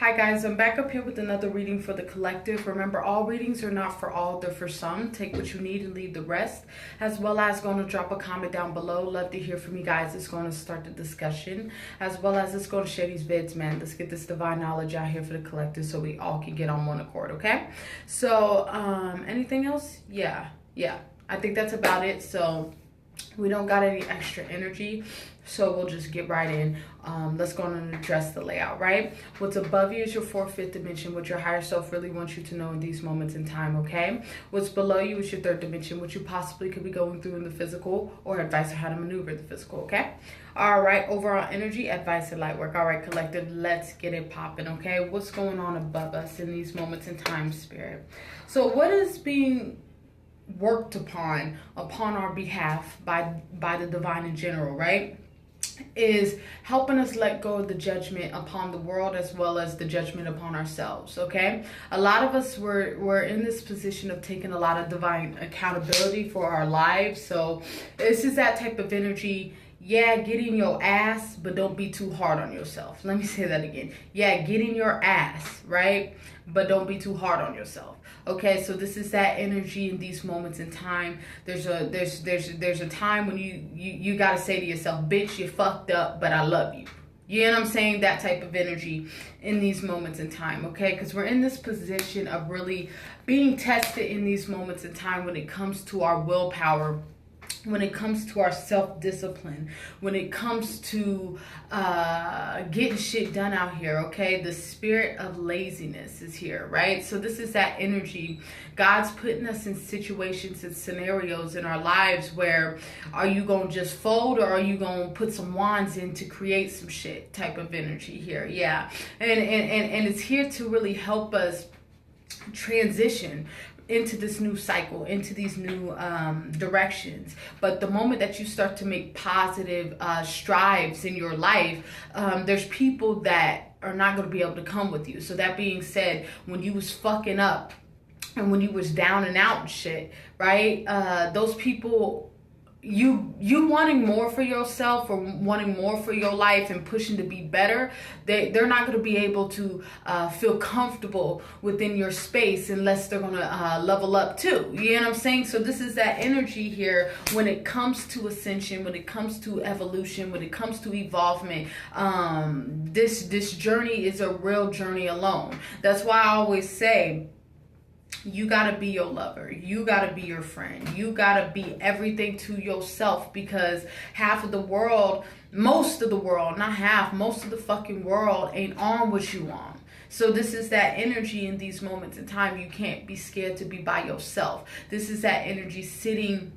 Hi guys, I'm back up here with another reading for the collective. Remember, all readings are not for all, they're for some. Take what you need and leave the rest. As well as going to drop a comment down below. Love to hear from you guys. It's going to start the discussion. As well as it's going to share these vids, man. Let's get this divine knowledge out here for the collective so we all can get on one accord, okay? So, anything else? Yeah. I think that's about it. So we don't got any extra energy, so we'll just get right in. Let's go on and address the layout, right? What's above you is your fourth, fifth dimension, what your higher self really wants you to know in these moments in time, okay? What's below you is your third dimension, what you possibly could be going through in the physical, or advice on how to maneuver the physical, okay? All right, overall energy, advice, and light work. All right, collective, let's get it popping, okay? What's going on above us in these moments in time, spirit? So what is being worked upon our behalf by the divine in general, right, is helping us let go of the judgment upon the world as well as the judgment upon ourselves, okay? A lot of us were in this position of taking a lot of divine accountability for our lives. So this is that type of energy. Yeah, get in your ass, but don't be too hard on yourself. Let me say that again. Yeah, get in your ass, right? But don't be too hard on yourself. Okay, so this is that energy in these moments in time. There's a time when you gotta say to yourself, bitch, you fucked up, but I love you. You know what I'm saying? That type of energy in these moments in time, okay? Because we're in this position of really being tested in these moments in time when it comes to our willpower, when it comes to our self-discipline, when it comes to getting shit done out here, okay? The spirit of laziness is here, right? So this is that energy. God's putting us in situations and scenarios in our lives where are you going to just fold or are you going to put some wands in to create some shit type of energy here, yeah. And it's here to really help us transition into this new cycle, into these new directions. But the moment that you start to make positive strides in your life, there's people that are not going to be able to come with you. So that being said, when you was fucking up and when you was down and out and shit, right? Those people, you wanting more for yourself or wanting more for your life and pushing to be better, they're not going to be able to feel comfortable within your space unless they're going to level up too. You know what I'm saying? So this is that energy here when it comes to ascension, when it comes to evolution, when it comes to evolvement. This journey is a real journey alone. That's why I always say, you got to be your lover. You got to be your friend. You got to be everything to yourself, because half of the world, most of the world, not half, most of the fucking world ain't on what you on. So this is that energy in these moments in time. You can't be scared to be by yourself. This is that energy sitting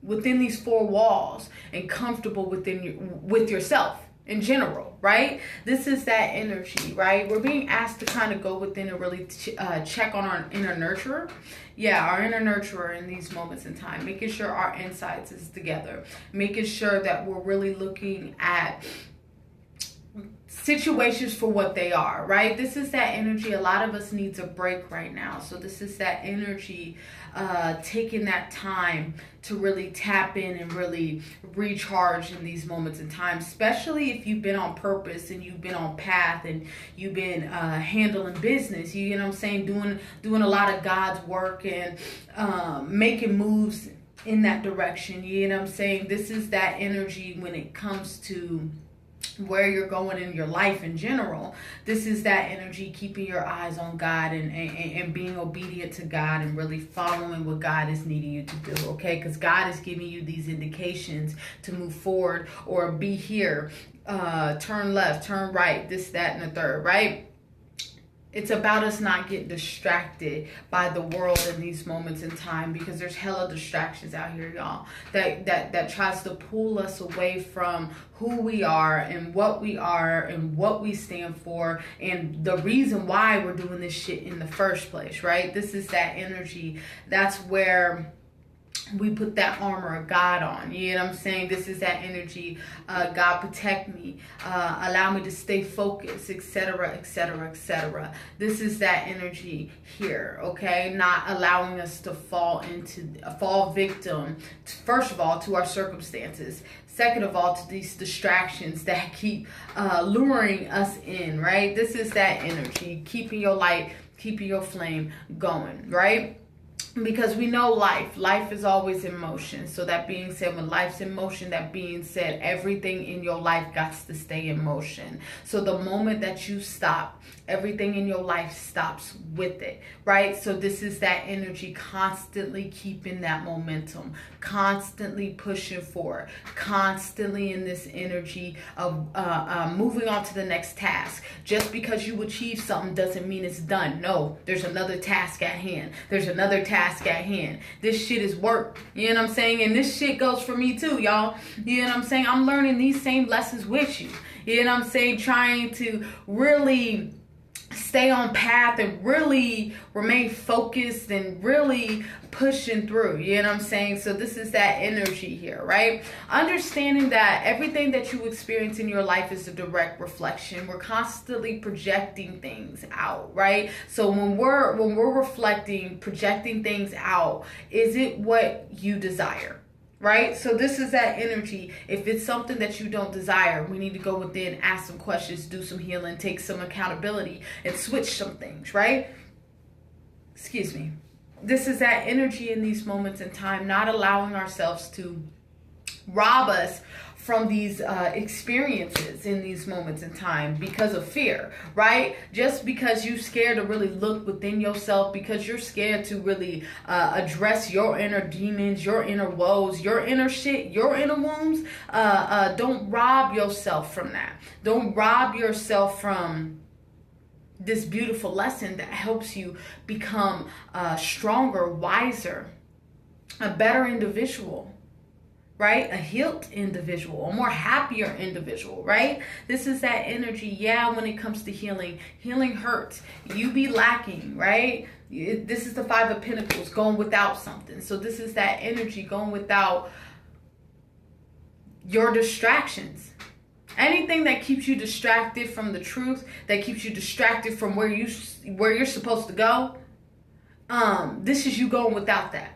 within these four walls and comfortable with yourself in general, right? This is that energy, right? We're being asked to kind of go within and really check on our inner nurturer. Yeah, our inner nurturer in these moments in time, making sure our insights is together, making sure that we're really looking at situations for what they are, right? This is that energy. A lot of us needs a break right now. So this is that energy, taking that time to really tap in and really recharge in these moments in time, especially if you've been on purpose and you've been on path and you've been handling business, you know what I'm saying, doing a lot of God's work and making moves in that direction, you know what I'm saying. This is that energy when it comes to where you're going in your life in general. This is that energy, keeping your eyes on God and being obedient to God and really following what God is needing you to do, okay? Because God is giving you these indications to move forward or be here, turn left, turn right, this, that, and the third, right? It's about us not getting distracted by the world in these moments in time, because there's hella distractions out here, y'all, that tries to pull us away from who we are and what we stand for and the reason why we're doing this shit in the first place, right? This is that energy. That's where we put that armor of God on. You know what I'm saying? This is that energy. God protect me. Allow me to stay focused, etc., etc., etc. This is that energy here, okay? Not allowing us to fall victim, first of all, to our circumstances. Second of all, to these distractions that keep luring us in, right? This is that energy, keeping your light, keeping your flame going, right? Because we know life is always in motion. So that being said, when life's in motion, that being said, everything in your life got to stay in motion. So the moment that you stop, everything in your life stops with it, right? So this is that energy, constantly keeping that momentum, constantly pushing forward, constantly in this energy of moving on to the next task. Just because you achieve something doesn't mean it's done. No, there's another task at hand. There's another task at hand. This shit is work. You know what I'm saying? And this shit goes for me too, y'all. You know what I'm saying? I'm learning these same lessons with you. You know what I'm saying? Trying to really stay on path and really remain focused and really pushing through. You know what I'm saying? So this is that energy here, right? Understanding that everything that you experience in your life is a direct reflection. We're constantly projecting things out, right? So when we're reflecting, projecting things out, is it what you desire? Right? So this is that energy. If it's something that you don't desire, we need to go within, ask some questions, do some healing, take some accountability, and switch some things, right? Excuse me. This is that energy in these moments in time, not allowing ourselves to rob us from these experiences in these moments in time because of fear, right? Just because you're scared to really look within yourself, because you're scared to really address your inner demons, your inner woes, your inner shit, your inner wounds. Don't rob yourself from that. Don't rob yourself from this beautiful lesson that helps you become stronger, wiser, a better individual. Right? A healed individual, a more happier individual, right? This is that energy. Yeah, when it comes to healing, healing hurts. You be lacking, right? This is the Five of Pentacles, going without something. So this is that energy, going without your distractions. Anything that keeps you distracted from the truth, that keeps you distracted from where you're supposed to go, this is you going without that.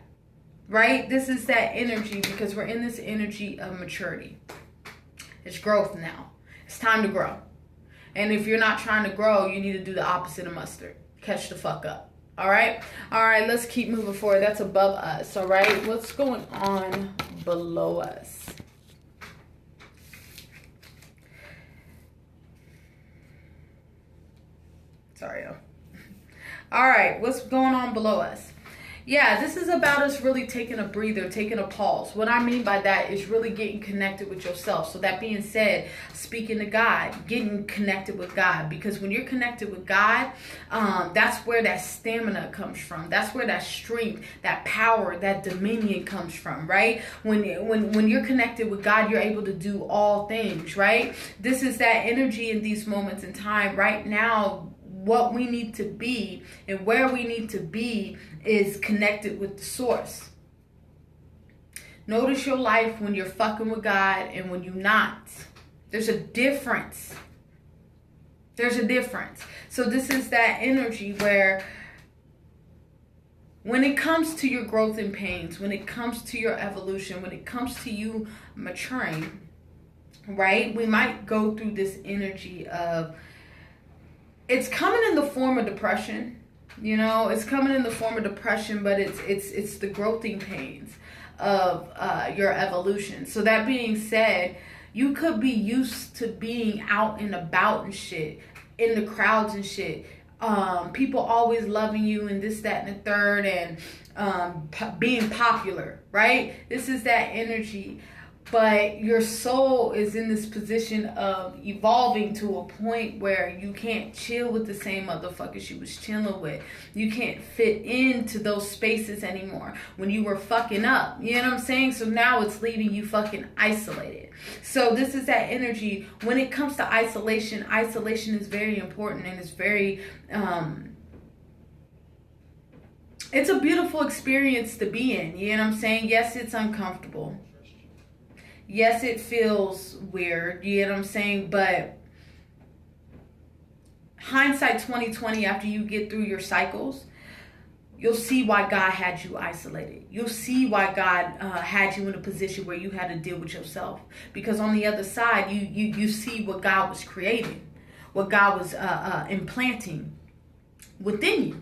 Right? This is that energy, because we're in this energy of maturity. It's growth now. It's time to grow. And if you're not trying to grow, you need to do the opposite of mustard. Catch the fuck up. All right? All right, let's keep moving forward. That's above us. All right? What's going on below us? Sorry, y'all. All right, what's going on below us? Yeah, this is about us really taking a breather, taking a pause. What I mean by that is really getting connected with yourself. So that being said, speaking to God, getting connected with God. Because when you're connected with God, that's where that stamina comes from. That's where that strength, that power, that dominion comes from, right? When you're connected with God, you're able to do all things, right? This is that energy in these moments in time. Right now, what we need to be and where we need to be is connected with the source. Notice your life when you're fucking with God and when you're not. There's a difference. There's a difference. So this is that energy where when it comes to your growth and pains, when it comes to your evolution, when it comes to you maturing, right? We might go through this energy of, it's coming in the form of depression. You know, it's coming in the form of depression, but it's the growing pains of your evolution. So that being said, you could be used to being out and about and shit, in the crowds and shit. People always loving you and this, that, and the third, and being popular, right? This is that energy. But your soul is in this position of evolving to a point where you can't chill with the same motherfuckers you was chilling with. You can't fit into those spaces anymore when you were fucking up. You know what I'm saying? So now it's leaving you fucking isolated. So this is that energy. When it comes to isolation, isolation is very important, and it's very... it's a beautiful experience to be in. You know what I'm saying? Yes, it's uncomfortable. Yes, it feels weird, you know what I'm saying? But hindsight 2020, after you get through your cycles, you'll see why God had you isolated. You'll see why God had you in a position where you had to deal with yourself. Because on the other side, you see what God was creating, what God was implanting within you.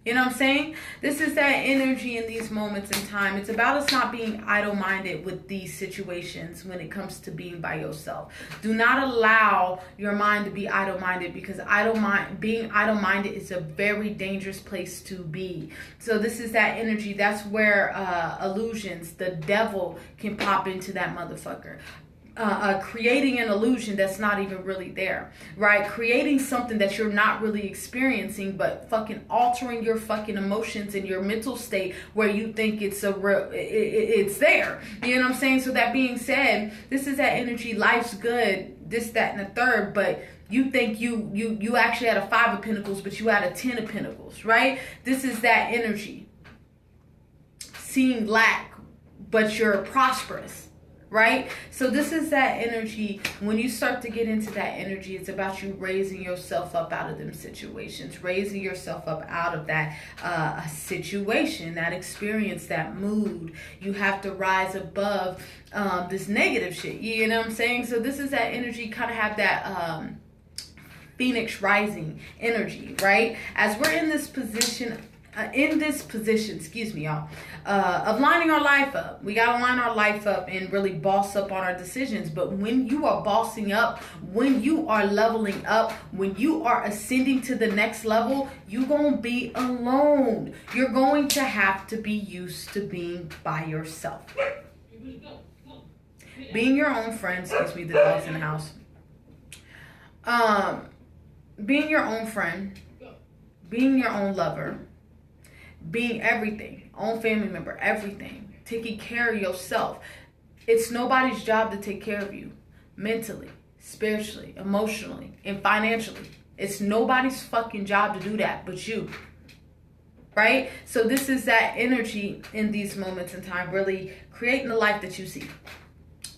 You know what I'm saying? This is that energy in these moments in time. It's about us not being idle-minded with these situations when it comes to being by yourself. Do not allow your mind to be idle-minded, because being idle-minded is a very dangerous place to be. So this is that energy. That's where illusions, the devil can pop into that motherfucker. Creating an illusion that's not even really there, right? Creating something that you're not really experiencing, but fucking altering your fucking emotions and your mental state where you think it's it's there. You know what I'm saying? So that being said, this is that energy. Life's good, this, that, and the third, but you think you actually had a 5 of Pentacles, but you had a 10 of Pentacles, right? This is that energy. Seeing lack, but you're prosperous. Right? So this is that energy. When you start to get into that energy, it's about you raising yourself up out of them situations, raising yourself up out of that situation, that experience, that mood. You have to rise above this negative shit. You know what I'm saying? So this is that energy, kind of have that Phoenix rising energy, right? As we're in this position, excuse me, y'all, of lining our life up. We got to line our life up and really boss up on our decisions. But when you are bossing up, when you are leveling up, when you are ascending to the next level, you're going to be alone. You're going to have to be used to being by yourself. Being your own friend, excuse me, the dog's in the house. Being your own friend, being your own lover, being everything, own family member, everything, taking care of yourself. It's nobody's job to take care of you mentally, spiritually, emotionally, and financially. It's nobody's fucking job to do that but you, right? So this is that energy in these moments in time, really creating the life that you see.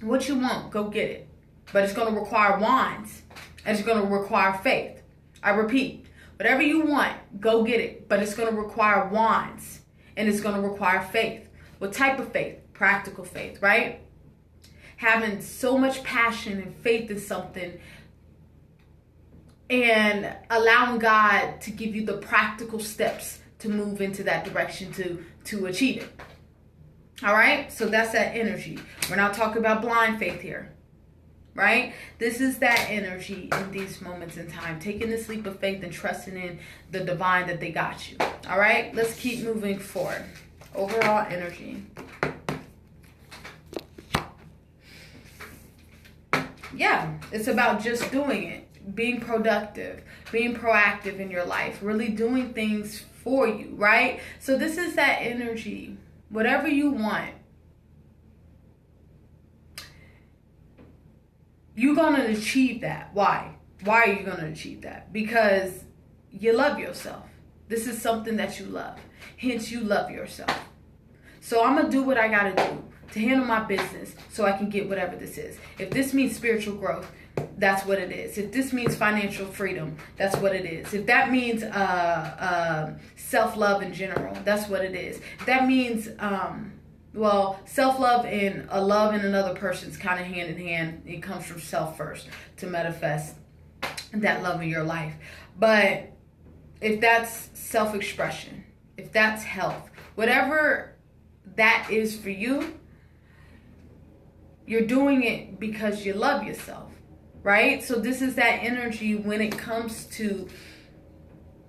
What you want, go get it. But it's going to require wands, and it's going to require faith. I repeat, whatever you want, go get it. But it's going to require wands. And it's going to require faith. What type of faith? Practical faith, right? Having so much passion and faith in something, and allowing God to give you the practical steps to move into that direction to achieve it. All right? So that's that energy. We're not talking about blind faith here. Right? This is that energy in these moments in time. Taking this leap of faith and trusting in the divine that they got you. All right? Let's keep moving forward. Overall energy. Yeah, it's about just doing it. Being productive. Being proactive in your life. Really doing things for you. Right? So this is that energy. Whatever you want, you're going to achieve that. Why? Why are you going to achieve that? Because you love yourself. This is something that you love. Hence, you love yourself. So I'm going to do what I got to do to handle my business so I can get whatever this is. If this means spiritual growth, that's what it is. If this means financial freedom, that's what it is. If that means self-love in general, that's what it is. If that means... well, self-love and a love in another person's kind of hand in hand. It comes from self first to manifest that love in your life. But if that's self-expression, if that's health, whatever that is for you, you're doing it because you love yourself, right? So this is that energy when it comes to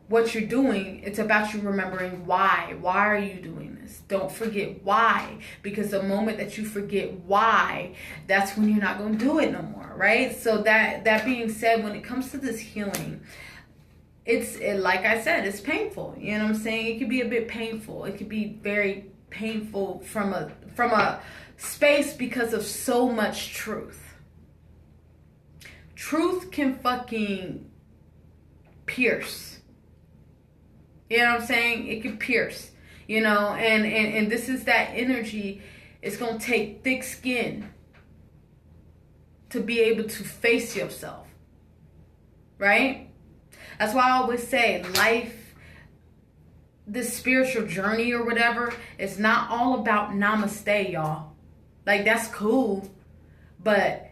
what you're doing. It's about you remembering why. Why are you doing this? Don't forget why. Because the moment that you forget why, that's when you're not going to do it no more, right? So that being said, when it comes to this healing, it's like I said, it's painful. You know what I'm saying? It could be a bit painful. It could be very painful from a space because of so much truth. Truth can fucking pierce. You know what I'm saying? It can pierce, you know, and this is that energy. It's going to take thick skin to be able to face yourself, right? That's why I always say life this spiritual journey or whatever, it's not all about namaste, y'all. Like, that's cool. But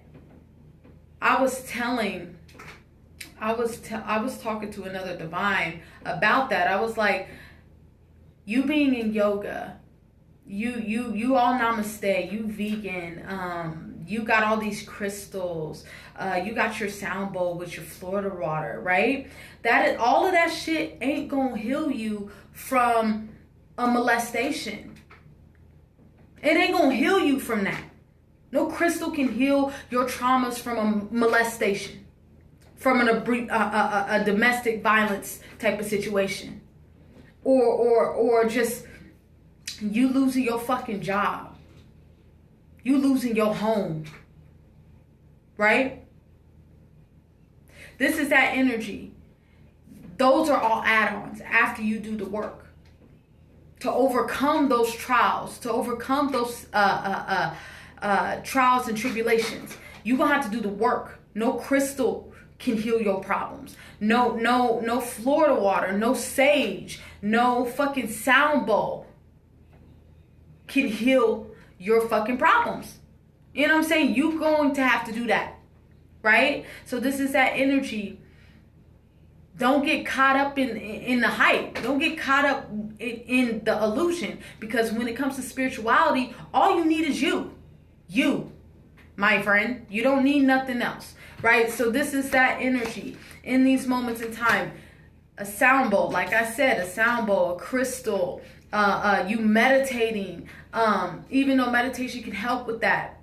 I was talking to another divine about that. I was like, you being in yoga, you all namaste, you vegan, you got all these crystals, you got your sound bowl with your Florida water, right? All of that shit ain't gonna heal you from a molestation. It ain't gonna heal you from that. No crystal can heal your traumas from a molestation, from a domestic violence type of situation, or just you losing your fucking job, you losing your home, right? This is that energy. Those are all add-ons after you do the work to overcome those trials, to overcome those trials and tribulations. You're gonna have to do the work. No crystal can heal your problems. No Florida water, no sage, no fucking sound bowl can heal your fucking problems. You know what I'm saying? You're going to have to do that, right? So this is that energy. Don't get caught up in the hype. Don't get caught up in the illusion, because when it comes to spirituality, all you need is you. You, my friend. You don't need nothing else, right? So this is that energy in these moments in time. A sound bowl, like I said, a sound bowl, a crystal, you meditating, even though meditation can help with that,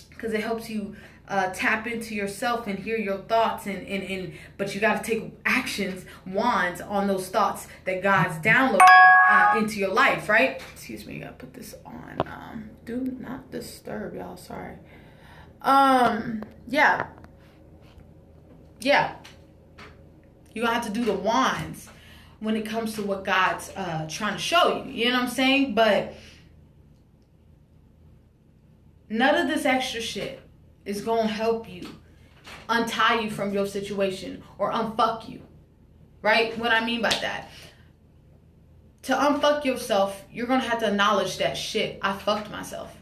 because it helps you tap into yourself and hear your thoughts, but you got to take actions, wands on those thoughts that God's downloading into your life, right? Excuse me, I gotta put this on. Do not disturb, y'all. Sorry. Yeah. You're gonna have to do the wands when it comes to what God's trying to show you. You know what I'm saying? But none of this extra shit is going to help you untie you from your situation or unfuck you, right? What I mean by that, to unfuck yourself, you're going to have to acknowledge that shit, I fucked myself.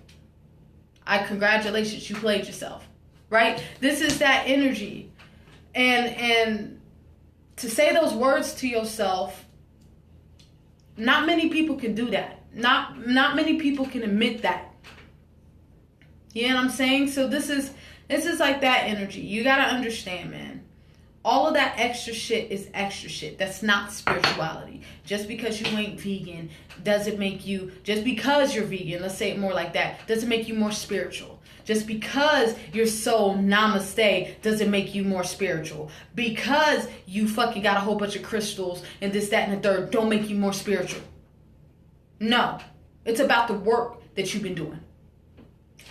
Congratulations, you played yourself, right? This is that energy. And to say those words to yourself, not many people can do that. Not many people can admit that. You know what I'm saying? So this is like that energy. You got to understand, man. All of that extra shit is extra shit. That's not spirituality. Just because you ain't vegan doesn't make you, just because you're vegan, let's say it more like that, doesn't make you more spiritual. Just because you're so namaste doesn't make you more spiritual. Because you fucking got a whole bunch of crystals and this, that, and the third don't make you more spiritual. No. It's about the work that you've been doing.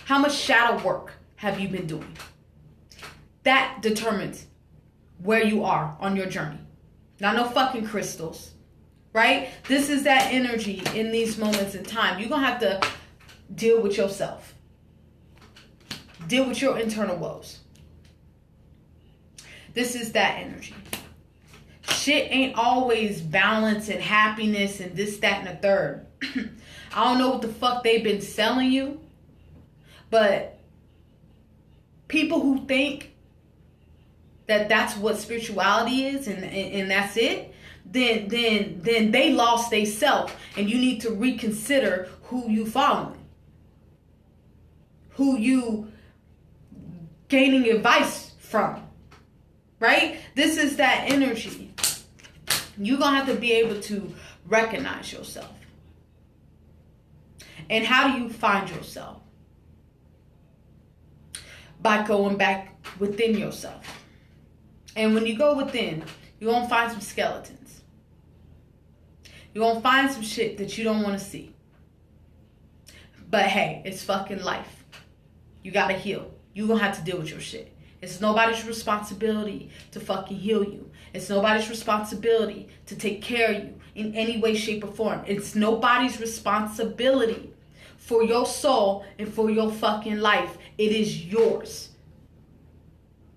How much shadow work have you been doing? That determines where you are on your journey. Not no fucking crystals, right? This is that energy in these moments in time. You're going to have to deal with yourself. Deal with your internal woes. This is that energy. Shit ain't always balance and happiness and this, that, and the third. I don't know what the fuck they've been selling you, but people who think that that's what spirituality is and that's it, then they lost they self, and you need to reconsider who you following, who you gaining advice from, right? This is that energy. You're gonna have to be able to recognize yourself. And how do you find yourself? By going back within yourself. And when you go within, you're going to find some skeletons. You're going to find some shit that you don't want to see. But hey, it's fucking life. You got to heal. You're going to have to deal with your shit. It's nobody's responsibility to fucking heal you. It's nobody's responsibility to take care of you in any way, shape, or form. It's nobody's responsibility for your soul and for your fucking life. It is yours.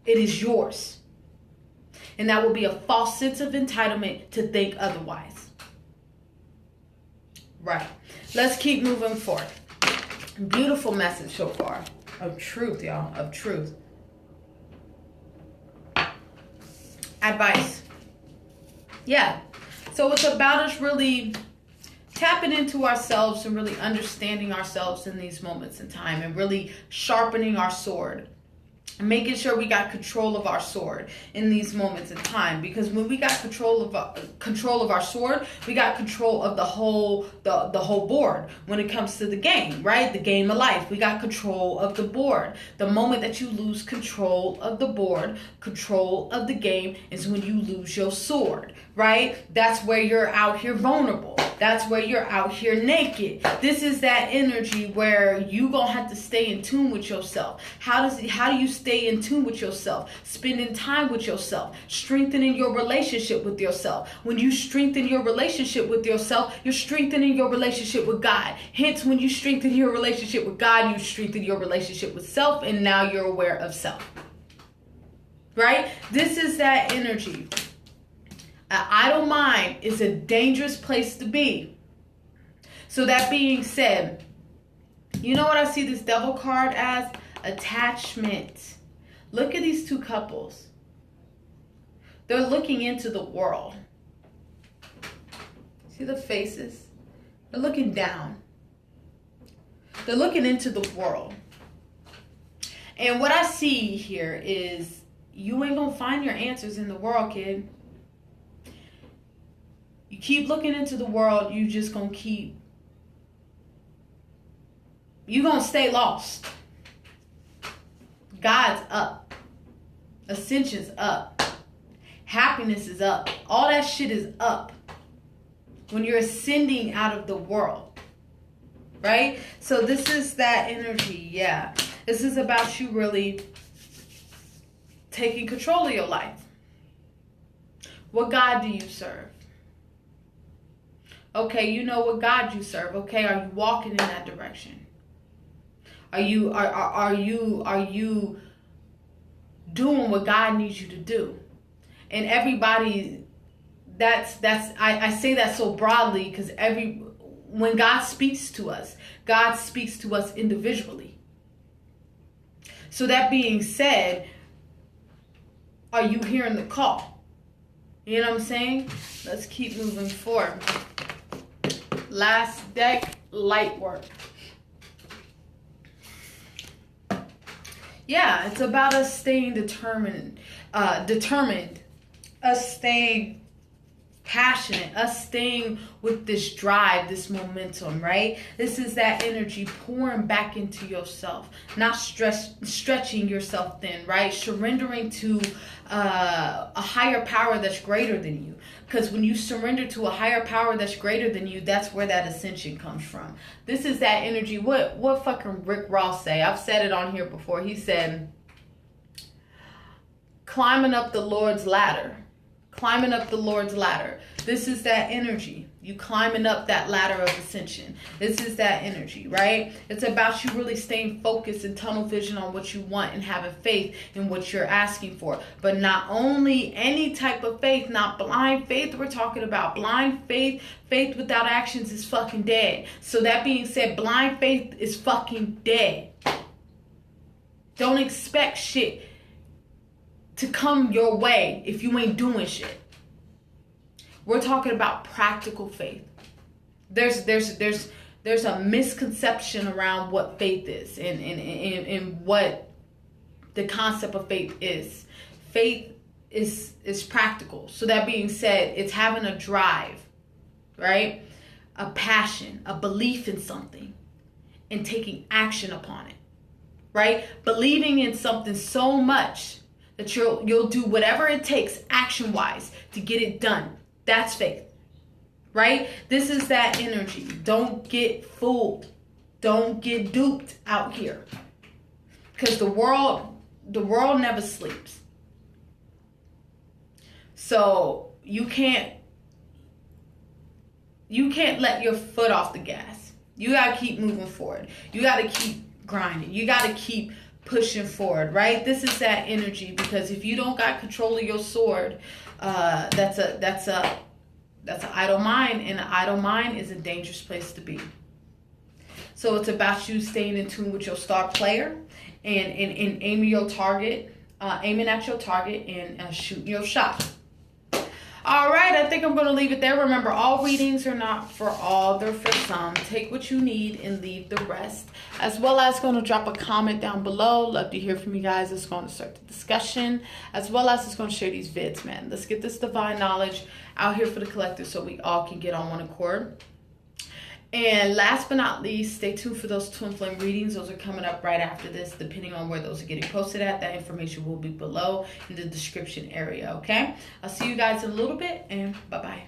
It is yours. And that will be a false sense of entitlement to think otherwise. Right. Let's keep moving forward. Beautiful message so far. Of truth, y'all. Of truth. Advice. Yeah. So it's about us really tapping into ourselves and really understanding ourselves in these moments in time and really sharpening our sword. And making sure we got control of our sword in these moments in time, because when we got control of our sword, we got control of the whole board. When it comes to the game, right, the game of life, we got control of the board. The moment that you lose control of the board, control of the game, is when you lose your sword, right? That's where you're out here vulnerable. That's where you're out here naked. This is that energy where you gonna have to stay in tune with yourself. How do you stay in tune with yourself? Spending time with yourself, strengthening your relationship with yourself. When you strengthen your relationship with yourself, you're strengthening your relationship with God. Hence, when you strengthen your relationship with God, you strengthen your relationship with self, and now you're aware of self. Right? This is that energy. An idle mind is a dangerous place to be. So that being said, you know what I see this devil card as? Attachment. Look at these two couples. They're looking into the world. See the faces? They're looking down. They're looking into the world. And what I see here is you ain't gonna find your answers in the world, kid. You keep looking into the world, you just gonna you're gonna stay lost. God's up. Ascension's up. Happiness is up. All that shit is up when you're ascending out of the world. Right? So this is that energy, yeah. This is about you really taking control of your life. What God do you serve? Okay, you know what God you serve. Okay, are you walking in that direction? Are you doing what God needs you to do? And everybody, I say that so broadly because when God speaks to us individually. So that being said, are you hearing the call? You know what I'm saying? Let's keep moving forward. Last deck, light work. Yeah, it's about us staying determined, us staying passionate, us staying with this drive, this momentum, right? This is that energy pouring back into yourself, not stretching yourself thin, right? Surrendering to a higher power that's greater than you. Because when you surrender to a higher power that's greater than you, that's where that ascension comes from. This is that energy. What fucking Rick Ross say? I've said it on here before. He said, climbing up the Lord's ladder. Climbing up the Lord's ladder. This is that energy. You climbing up that ladder of ascension. This is that energy, right? It's about you really staying focused and tunnel vision on what you want and having faith in what you're asking for. But not only any type of faith, not blind faith we're talking about. Blind faith, faith without actions is fucking dead. So that being said, blind faith is fucking dead. Don't expect shit to come your way if you ain't doing shit. We're talking about practical faith. There's a misconception around what faith is and what the concept of faith is. Faith is practical. So that being said, it's having a drive, right? A passion, a belief in something and taking action upon it, right? Believing in something so much that you'll do whatever it takes action-wise to get it done. That's faith, right? This is that energy. Don't get fooled. Don't get duped out here. Because the world never sleeps. So you can't let your foot off the gas. You got to keep moving forward. You got to keep grinding. You got to keep pushing forward, right? This is that energy, because if you don't got control of your sword, that's That's an idle mind, and an idle mind is a dangerous place to be. So it's about you staying in tune with your star player and aiming your target, aiming at your target and shooting your shot. All right, I think I'm going to leave it there. Remember, all readings are not for all, they're for some. Take what you need and leave the rest. As well as going to drop a comment down below. Love to hear from you guys. It's going to start the discussion. As well as it's going to share these vids, man. Let's get this divine knowledge out here for the collective so we all can get on one accord. And last but not least, stay tuned for those twin flame readings. Those are coming up right after this, depending on where those are getting posted at. That information will be below in the description area, okay? I'll see you guys in a little bit, and bye-bye.